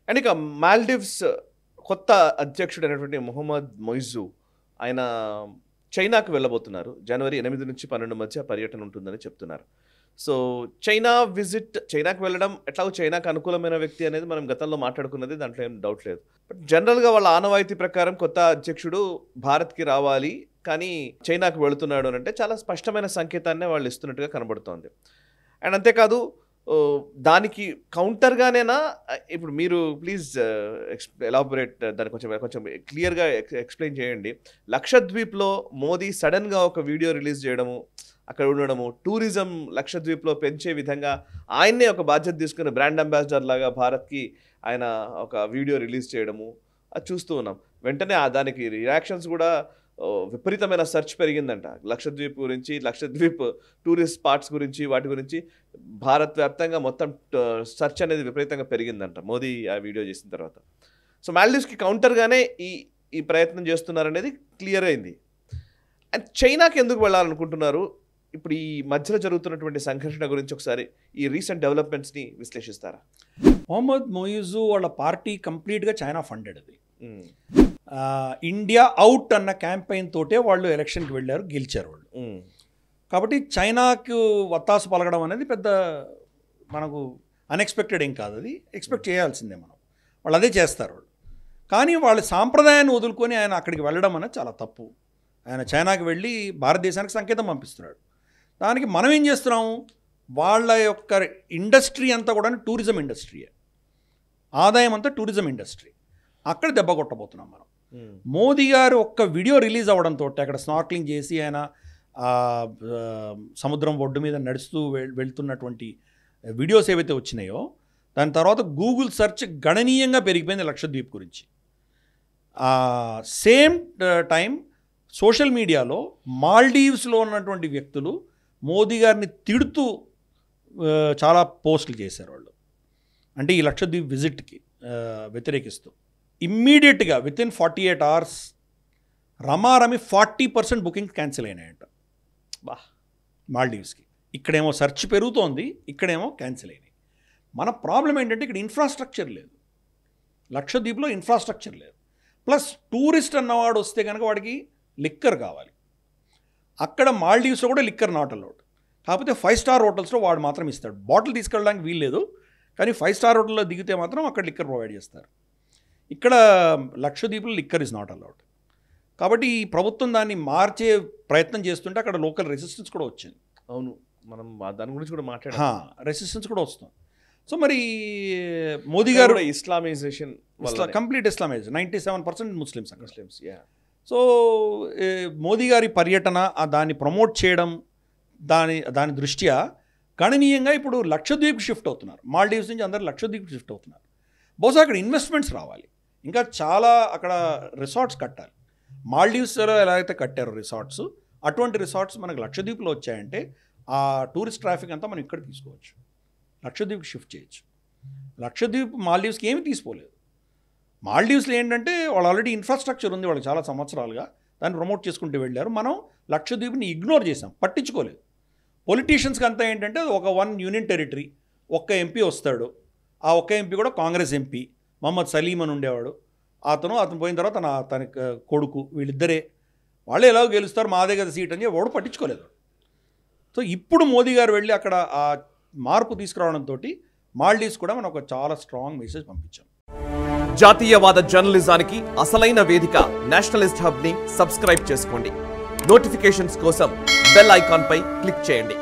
And ఇక మాల్దీవ్స్ కొత్త అధ్యక్షుడైనటువంటి మొహమ్మద్ మొయిజు ఆయన చైనాకు వెళ్ళబోతున్నారు. జనవరి 8 నుంచి 12 మధ్య పర్యటన ఉంటుందని చెప్తున్నారు. సో చైనాకు వెళ్ళడం ఎట్లాగో చైనాకు అనుకూలమైన వ్యక్తి అనేది మనం గతంలో మాట్లాడుకున్నది, దాంట్లో ఏం డౌట్ లేదు. బట్ జనరల్గా వాళ్ళ ఆనవాయితీ ప్రకారం కొత్త అధ్యక్షుడు భారత్కి రావాలి, కానీ చైనాకు వెళుతున్నాడు అని అంటే చాలా స్పష్టమైన సంకేతాన్నే వాళ్ళు ఇస్తున్నట్టుగా కనబడుతోంది. అండ్ అంతేకాదు దానికి కౌంటర్గానేనా ఇప్పుడు మీరు ప్లీజ్ ఎలాబొరేట్ దాన్ని కొంచెం క్లియర్గా ఎక్స్ప్లెయిన్ చేయండి. లక్షద్వీప్లో మోదీ సడన్గా ఒక వీడియో రిలీజ్ చేయడము, అక్కడ ఉండడము, టూరిజం లక్షద్వీప్లో పెంచే విధంగా ఆయన్నే ఒక బాధ్యత తీసుకుని బ్రాండ్ అంబాసిడర్ లాగా భారత్కి ఆయన ఒక వీడియో రిలీజ్ చేయడము అది చూస్తూ ఉన్నాం. వెంటనే దానికి రియాక్షన్స్ కూడా విపరీతమైన సెర్చ్ పెరిగిందంట. లక్షద్వీప్ గురించి, లక్షద్వీప్ టూరిస్ట్ స్పాట్స్ గురించి, వాటి గురించి భారత్ వ్యాప్తంగా మొత్తం సెర్చ్ అనేది విపరీతంగా పెరిగిందంట మోదీ ఆ వీడియో చేసిన తర్వాత. సో మాల్దీవ్స్కి కౌంటర్గానే ఈ ప్రయత్నం చేస్తున్నారనేది క్లియర్ అయింది. అండ్ చైనాకి ఎందుకు వెళ్ళాలనుకుంటున్నారు? ఇప్పుడు ఈ మధ్యలో జరుగుతున్నటువంటి సంఘర్షణ గురించి ఒకసారి ఈ రీసెంట్ డెవలప్మెంట్స్ని విశ్లేషిస్తారా? మొహమ్మద్ మొయిజు వాళ్ళ పార్టీ కంప్లీట్గా చైనా ఫండెడ్. అది ఇండియా అవుట్ అన్న క్యాంపెయిన్ తోటే వాళ్ళు ఎలక్షన్కి వెళ్ళారు, గెలిచారు వాళ్ళు. కాబట్టి చైనాకు వత్తాసు పలకడం అనేది పెద్ద మనకు అన్ఎక్స్పెక్టెడ్ ఏం కాదు, అది ఎక్స్పెక్ట్ చేయాల్సిందే మనం. వాళ్ళు అదే చేస్తారు వాళ్ళు. కానీ వాళ్ళ సాంప్రదాయాన్ని వదులుకొని ఆయన అక్కడికి వెళ్ళడం అనేది చాలా తప్పు. ఆయన చైనాకి వెళ్ళి భారతదేశానికి సంకేతం పంపిస్తున్నాడు. దానికి మనం ఏం చేస్తున్నాము, వాళ్ళ యొక్క ఇండస్ట్రీ అంతా కూడా టూరిజం ఇండస్ట్రీయే, ఆదాయం అంతా టూరిజం ఇండస్ట్రీ. అక్కడ దెబ్బ కొట్టబోతున్నాం మనం. మోదీ గారు ఒక్క వీడియో రిలీజ్ అవ్వడంతో అక్కడ స్నార్క్లింగ్ చేసి ఆయన సముద్రం ఒడ్డు మీద నడుస్తూ వెళ్తున్నటువంటి వీడియోస్ ఏవైతే వచ్చినాయో, దాని తర్వాత గూగుల్ సెర్చ్ గణనీయంగా పెరిగిపోయింది లక్షద్వీప్ గురించి. సేమ్ టైం సోషల్ మీడియాలో మాల్దీవ్స్లో ఉన్నటువంటి వ్యక్తులు మోదీ గారిని తిడుతూ చాలా పోస్టులు చేశారు వాళ్ళు, అంటే ఈ లక్షద్వీప్ విజిట్కి వ్యతిరేకిస్తూ. ఇమ్మీడియట్గా వితిన్ 48 hours రమారమి 40% బుకింగ్స్ క్యాన్సిల్ అయినాయంట మాల్దీవ్స్కి. ఇక్కడేమో సెర్చ్ పెరుగుతోంది, ఇక్కడేమో క్యాన్సిల్ అయినాయి. మన ప్రాబ్లం ఏంటంటే ఇక్కడ ఇన్ఫ్రాస్ట్రక్చర్ లేదు, లక్షద్వీప్లో ఇన్ఫ్రాస్ట్రక్చర్ లేదు. ప్లస్ టూరిస్ట్ అన్నవాడు వస్తే కనుక వాడికి లిక్కర్ కావాలి. అక్కడ మాల్దీవ్స్లో కూడా లిక్కర్ నాట్ అలౌడ్. కాకపోతే 5 star హోటల్స్లో వాడు మాత్రం ఇస్తాడు. బాటిల్ తీసుకెళ్ళడానికి వీల్లేదు, కానీ 5 star హోటల్లో దిగితే మాత్రం అక్కడ లిక్కర్ ప్రొవైడ్ చేస్తారు. ఇక్కడ లక్షద్వీప్లో లిక్కర్ ఇస్ నాట్ అలౌడ్. కాబట్టి ఈ ప్రభుత్వం దాన్ని మార్చే ప్రయత్నం చేస్తుంటే అక్కడ లోకల్ రెసిస్టెన్స్ కూడా వచ్చింది. అవును, మనం దాని గురించి కూడా మాట్లాడాం. రెసిస్టెన్స్ కూడా వస్తుంది. సో మరి మోదీ గారు ఇస్లామైజేషన్, కంప్లీట్ ఇస్లామైజేషన్, 97% ముస్లిమ్స్. సో మోదీ గారి పర్యటన దాన్ని ప్రమోట్ చేయడం, దాని దృష్ట్యా గణనీయంగా ఇప్పుడు లక్షద్వీప్ షిఫ్ట్ అవుతున్నారు. మాల్దీవ్స్ నుంచి అందరూ లక్షద్వీప్ షిఫ్ట్ అవుతున్నారు. బహుశా అక్కడ ఇన్వెస్ట్మెంట్స్ రావాలి, ఇంకా చాలా అక్కడ రిసార్ట్స్ కట్టాలి. మాల్దీవ్స్లో ఎలా అయితే కట్టారో రిసార్ట్స్, అటువంటి రిసార్ట్స్ మనకు లక్షద్వీప్లో వచ్చాయంటే ఆ టూరిస్ట్ ట్రాఫిక్ అంతా మనం ఇక్కడ తీసుకోవచ్చు, లక్షద్వీప్కి షిఫ్ట్ చేయొచ్చు. లక్షద్వీప్ మాల్దీవ్స్కి ఏమీ తీసుకోలేదు. మాల్దీవ్స్లో ఏంటంటే వాళ్ళు ఆల్రెడీ ఇన్ఫ్రాస్ట్రక్చర్ ఉంది, వాళ్ళకి చాలా సంవత్సరాలుగా దాన్ని ప్రమోట్ చేసుకుంటూ వెళ్ళారు. మనం లక్షద్వీప్ని ఇగ్నోర్ చేసాం, పట్టించుకోలేదు. పొలిటీషియన్స్కి అంతా ఏంటంటే ఒక 1 యూనియన్ టెరిటరీ, ఒక్క ఎంపీ వస్తాడు. ఆ ఒక్క ఎంపీ కూడా కాంగ్రెస్ ఎంపీ, మహమ్మద్ సలీం అని ఉండేవాడు. అతను పోయిన తర్వాత తన కొడుకు, వీళ్ళిద్దరే, వాళ్ళే ఎలాగో గెలుస్తారు, మాదే కదా సీట్ అని ఎవడు పట్టించుకోలేదు. సో ఇప్పుడు మోదీ గారు వెళ్ళి అక్కడ ఆ మార్పు తీసుకురావడంతో మాల్దీవ్స్ కూడా మనం ఒక చాలా స్ట్రాంగ్ మెసేజ్ పంపించాం. జాతీయవాద జర్నలిజానికి అసలైన వేదిక నేషనలిస్ట్ హబ్ ని సబ్స్క్రైబ్ చేసుకోండి. నోటిఫికేషన్స్ కోసం బెల్ ఐకాన్ పై క్లిక్ చేయండి.